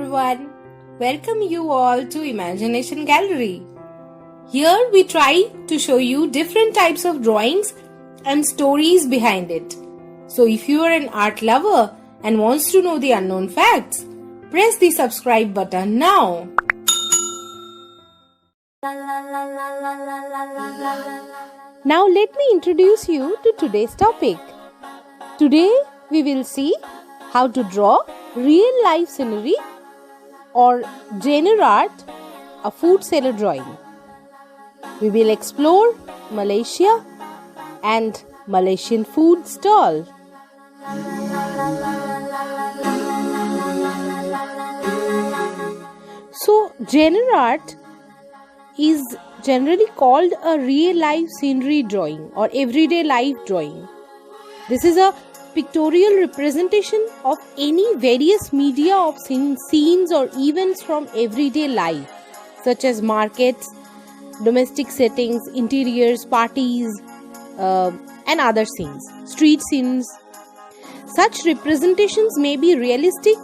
everyone. Welcome you all to Imagination Gallery. Here we try to show you different types of drawings and stories behind it. So if you are an art lover and wants to know the unknown facts, press the subscribe button now. Now let me introduce you to today's topic. Today we will see how to draw real life scenery or genre art, a food seller drawing. We will explore Malaysia and Malaysian food stall. So genre art is generally called a real life scenery drawing or everyday life drawing. This is a pictorial representation of any various media of scenes or events from everyday life, such as markets, domestic settings, interiors, parties, and other scenes, street scenes. Such representations may be realistic,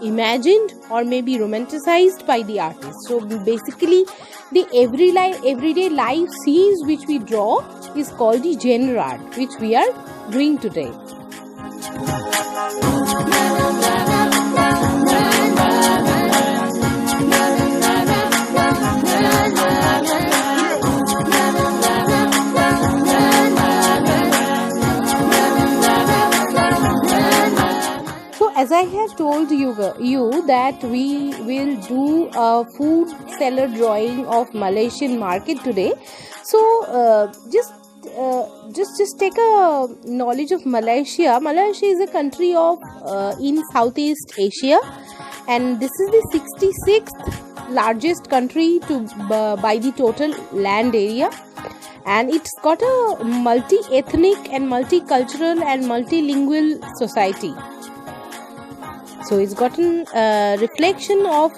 imagined, or may be romanticized by the artist. So basically, the everyday life scenes which we draw is called the genre art, which we are doing today. So as I have told you that we will do a food seller drawing of Malaysian market today. So just take a knowledge of Malaysia. Malaysia is a country of in Southeast Asia, and this is the 66th largest country by the total land area, and it's got a multi-ethnic and multicultural and multilingual society. So it's gotten a reflection of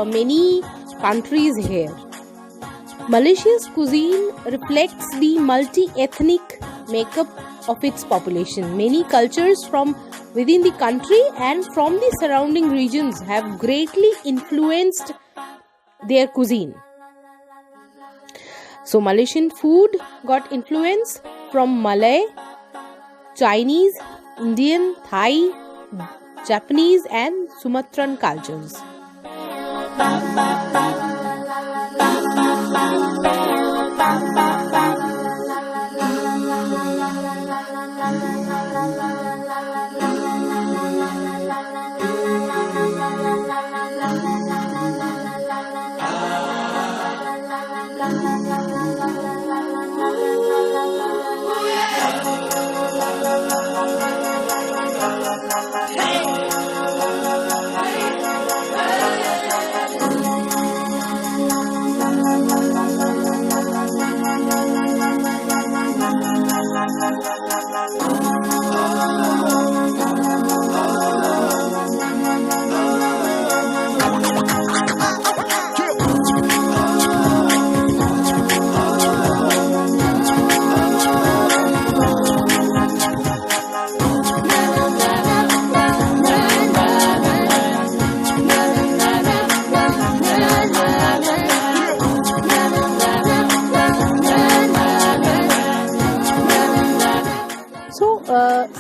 many countries here. Malaysia's cuisine reflects the multi-ethnic makeup of its population. Many cultures from within the country and from the surrounding regions have greatly influenced their cuisine. So Malaysian food got influence from Malay, Chinese, Indian, Thai, Japanese and Sumatran cultures.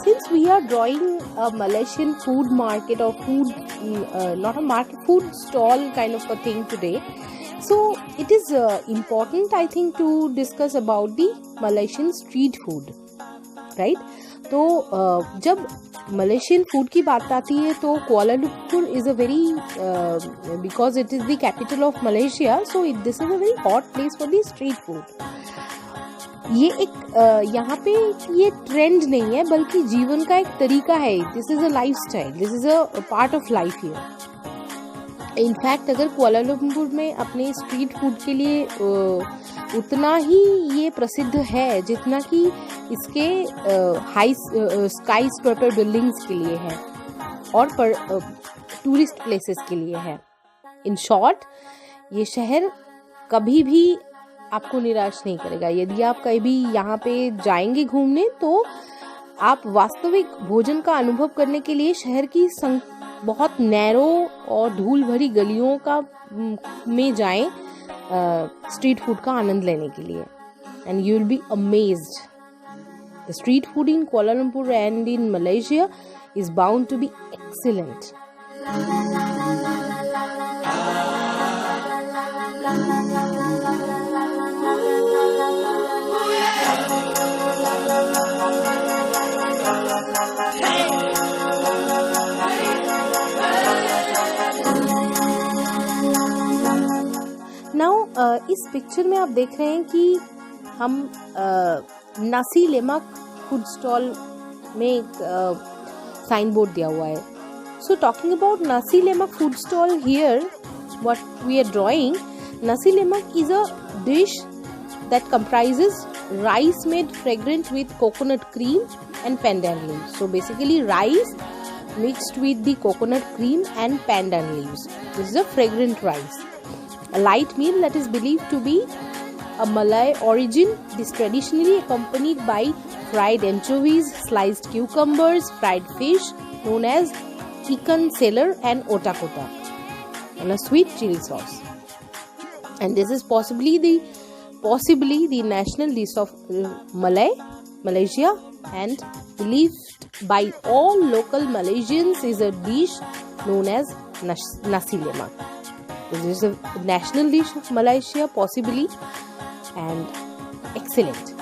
Since we are drawing a Malaysian food market or food, not a market, food stall kind of a thing today, so it is important, I think, to discuss about the Malaysian street food, right? तो जब Malaysian food की बात आती है तो Kuala Lumpur is a very because it is the capital of Malaysia, so this is a very hot place for the street food. ये एक यहाँ पे ये ट्रेंड नहीं है बल्कि जीवन का एक तरीका है. This is a lifestyle, this is a part of life here. In fact अगर कुआलालंपुर में अपने स्ट्रीट फूड के लिए उतना ही ये प्रसिद्ध है जितना कि इसके हाई स्काई स्क्रैपर बिल्डिंग्स के लिए है और टूरिस्ट प्लेसेस के लिए है. इन शॉर्ट, ये शहर कभी भी आपको निराश नहीं करेगा. यदि आप कहीं भी यहाँ पे जाएंगे घूमने तो आप वास्तविक भोजन का अनुभव करने के लिए शहर की बहुत नैरो और धूल भरी गलियों का में जाएं स्ट्रीट फूड का आनंद लेने के लिए, and you will be amazed. The street food in Kuala Lumpur and in Malaysia is bound to be excellent. Now इस पिक्चर में आप देख रहे हैं कि हम नासी लेमक फूड स्टॉल में एक साइन बोर्ड दिया हुआ है. सो talking about nasi lemak food stall here, what we are drawing, nasi lemak is a dish that comprises rice made fragrant with coconut cream and pandan leaves. So basically rice mixed with the coconut cream and pandan leaves. This is a fragrant rice. A light meal that is believed to be a Malay origin. It is traditionally accompanied by fried anchovies, sliced cucumbers, fried fish known as ikan seller and otak otak, and a sweet chili sauce. And this is possibly the national dish of Malaysia, and believed by all local Malaysians is a dish known as nasi lemak. This is a national dish of Malaysia, possibly, and excellent.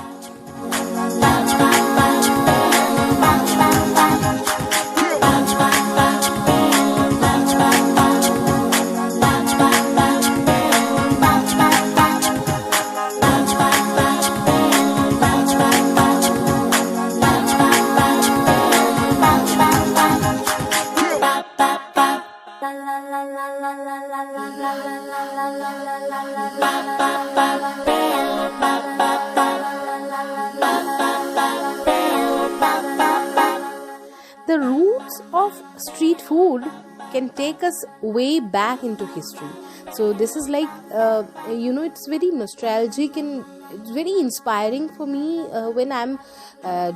The roots of street food can take us way back into history. So this is like, it's very nostalgic and it's very inspiring for me when I'm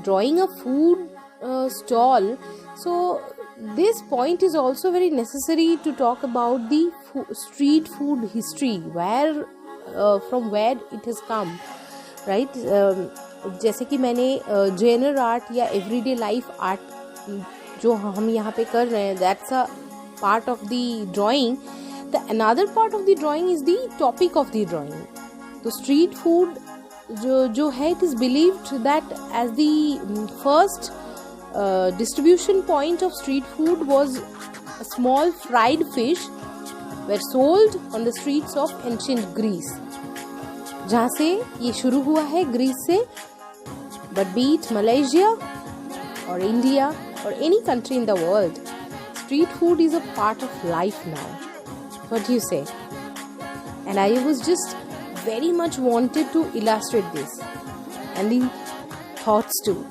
drawing a food stall. So this point is also very necessary to talk about the street food history, from where it has come, right? जैसे कि मैंने general art या everyday life art जो हम यहाँ पे कर रहे हैं, that's a part of the drawing. The another part of the drawing is the topic of the drawing. तो स्ट्रीट फूड जो है, it is believed that as the first distribution point of street food was a small fried fish were sold on the streets of ancient Greece. जहाँ से ये शुरू हुआ है, Greece से. But be it Malaysia or India or any country in the world, street food is a part of life now. What do you say? And I was just very much wanted to illustrate this and the thoughts too.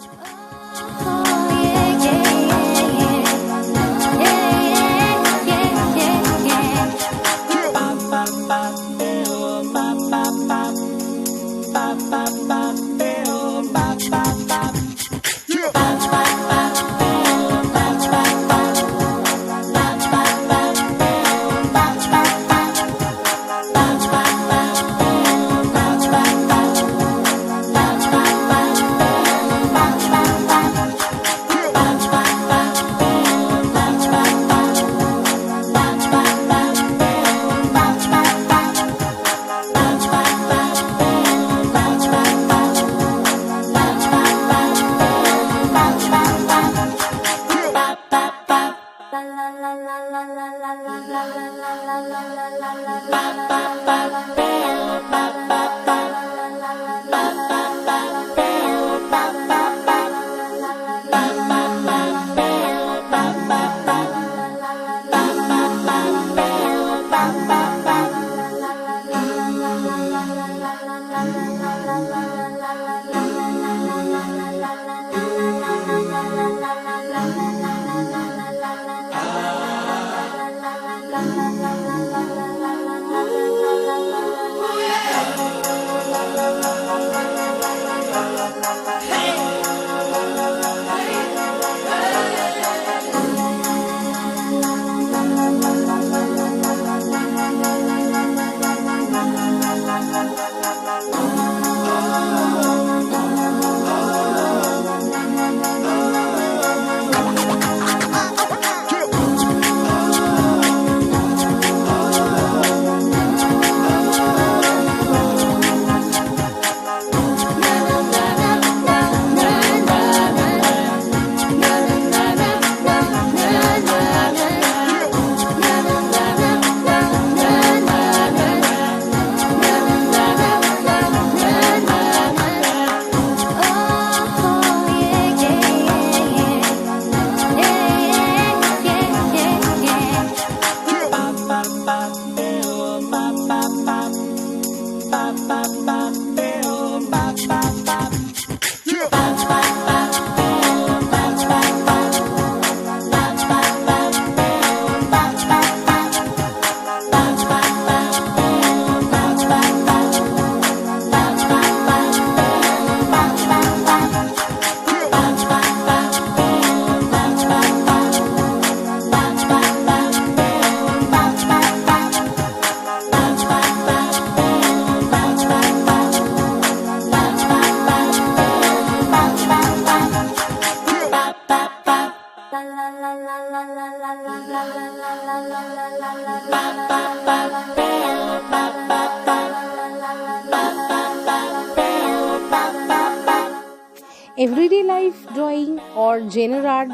Everyday life drawing और Jenner art,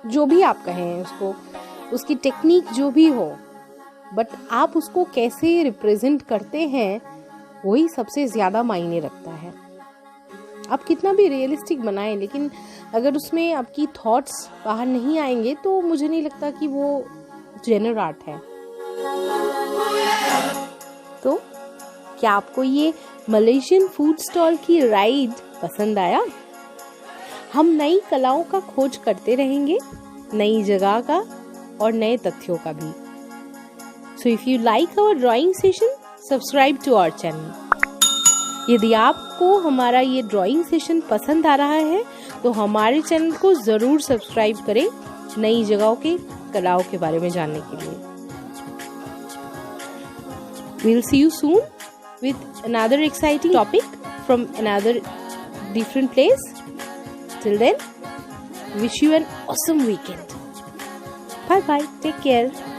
जो भी आप कहें उसको, उसकी technique जो भी हो, बट आप उसको कैसे रिप्रेजेंट करते हैं वही सबसे ज़्यादा मायने रखता है। आप कितना भी रियलिस्टिक बनाएं, लेकिन अगर उसमें आपकी थॉट्स बाहर नहीं आएंगे तो मुझे नहीं लगता कि वो जेनर आर्ट है। तो क्या आपको ये मलेशियन फूड स्टॉल की राइड पसंद आया? हम नई कलाओं का खोज करते रहेंगे, नई जगह का और नए तथ्यों का भी। So if you like our drawing session, subscribe to our channel. यदि आपको हमारा ये ड्राइंग सेशन पसंद आ रहा है तो हमारे चैनल को जरूर सब्सक्राइब करें नई जगहों के कलाओं के बारे में जानने के लिए। We'll see you soon with another exciting topic from another different place. Till then, wish you an awesome weekend. Bye bye. Take care.